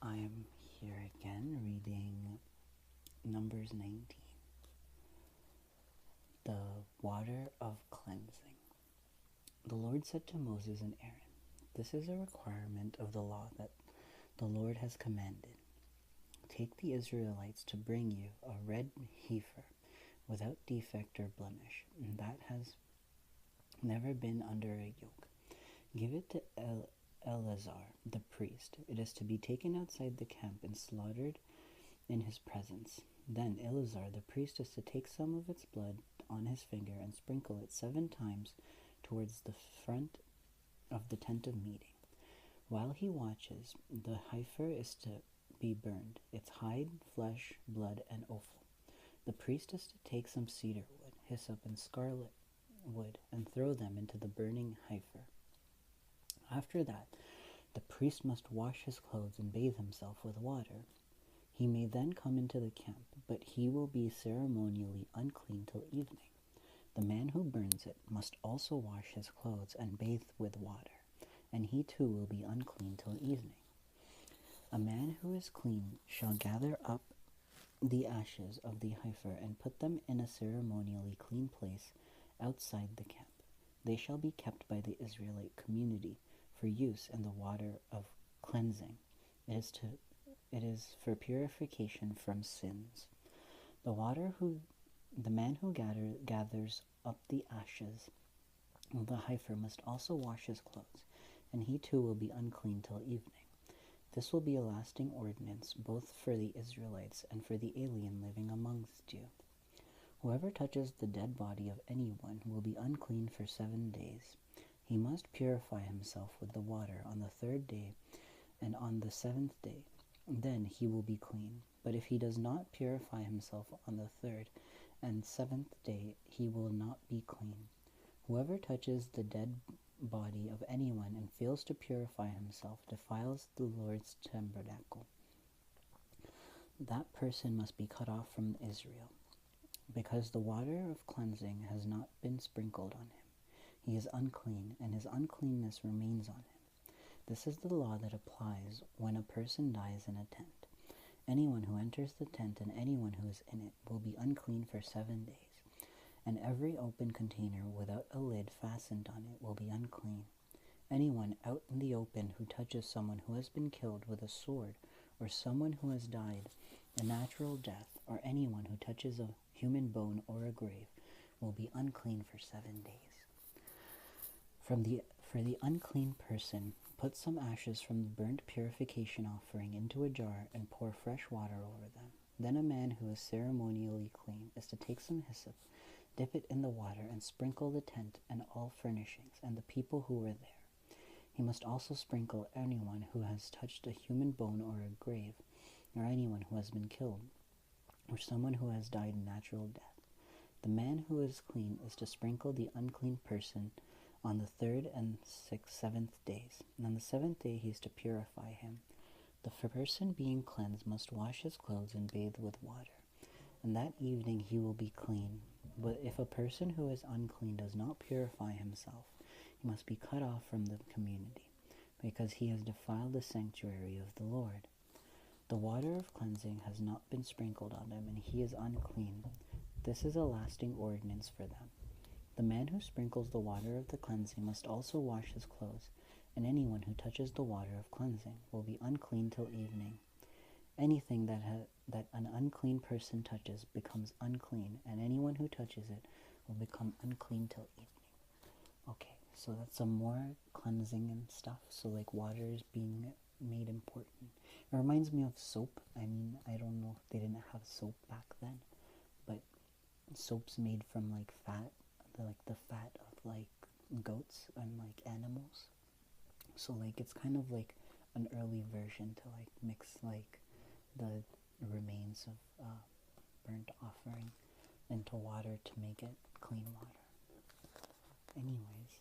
I am here again reading Numbers 19, the water of cleansing. The Lord said to Moses and Aaron, "This is a requirement of the law that the Lord has commanded. Take the Israelites to bring you a red heifer without defect or blemish, that has never been under a yoke. Give it to Eleazar the priest. It is to be taken outside the camp and slaughtered in his presence. Then Eleazar the priest is to take some of its blood on his finger and sprinkle it 7 times towards the front of the tent of meeting. While he watches, the heifer is to be burned, its hide, flesh, blood, and offal. The priest is to take some cedar wood, hyssop, and scarlet wood and throw them into the burning heifer. After that, the priest must wash his clothes and bathe himself with water. He may then come into the camp, but he will be ceremonially unclean till evening. The man who burns it must also wash his clothes and bathe with water, and he too will be unclean till evening. A man who is clean shall gather up the ashes of the heifer and put them in a ceremonially clean place outside the camp. They shall be kept by the Israelite community for use in the water of cleansing. It is for purification from sins. The man who gathers up the ashes of the heifer must also wash his clothes, and he too will be unclean till evening. This will be a lasting ordinance both for the Israelites and for the alien living amongst you. Whoever touches the dead body of anyone will be unclean for 7 days. He must purify himself with the water on the 3rd day and on the 7th day. Then he will be clean. But if he does not purify himself on the 3rd and 7th day, he will not be clean. Whoever touches the dead body of anyone and fails to purify himself defiles the Lord's tabernacle. That person must be cut off from Israel, because the water of cleansing has not been sprinkled on him. He is unclean, and his uncleanness remains on him. This is the law that applies when a person dies in a tent. Anyone who enters the tent and anyone who is in it will be unclean for 7 days. And every open container without a lid fastened on it will be unclean. Anyone out in the open who touches someone who has been killed with a sword, or someone who has died a natural death, or anyone who touches a human bone or a grave, will be unclean for 7 days. For the unclean person, put some ashes from the burnt purification offering into a jar and pour fresh water over them. Then a man who is ceremonially clean is to take some hyssop, dip it in the water, and sprinkle the tent and all furnishings and the people who were there. He must also sprinkle anyone who has touched a human bone or a grave, or anyone who has been killed, or someone who has died a natural death. The man who is clean is to sprinkle the unclean person on the 3rd and 7th days, and on the 7th day he is to purify him. The person being cleansed must wash his clothes and bathe with water, and that evening he will be clean. But if a person who is unclean does not purify himself, he must be cut off from the community, because he has defiled the sanctuary of the Lord. The water of cleansing has not been sprinkled on him, and he is unclean. This is a lasting ordinance for them. The man who sprinkles the water of the cleansing must also wash his clothes, and anyone who touches the water of cleansing will be unclean till evening. Anything that an unclean person touches becomes unclean, and anyone who touches it will become unclean till evening. Okay, so that's some more cleansing and stuff. So like water is being made important. It reminds me of soap. I mean, I don't know if they didn't have soap back then, but soap's made from like fat, the fat of like goats and like animals. So like it's kind of like an early version to like mix like the remains of burnt offering into water to make it clean water. Anyways,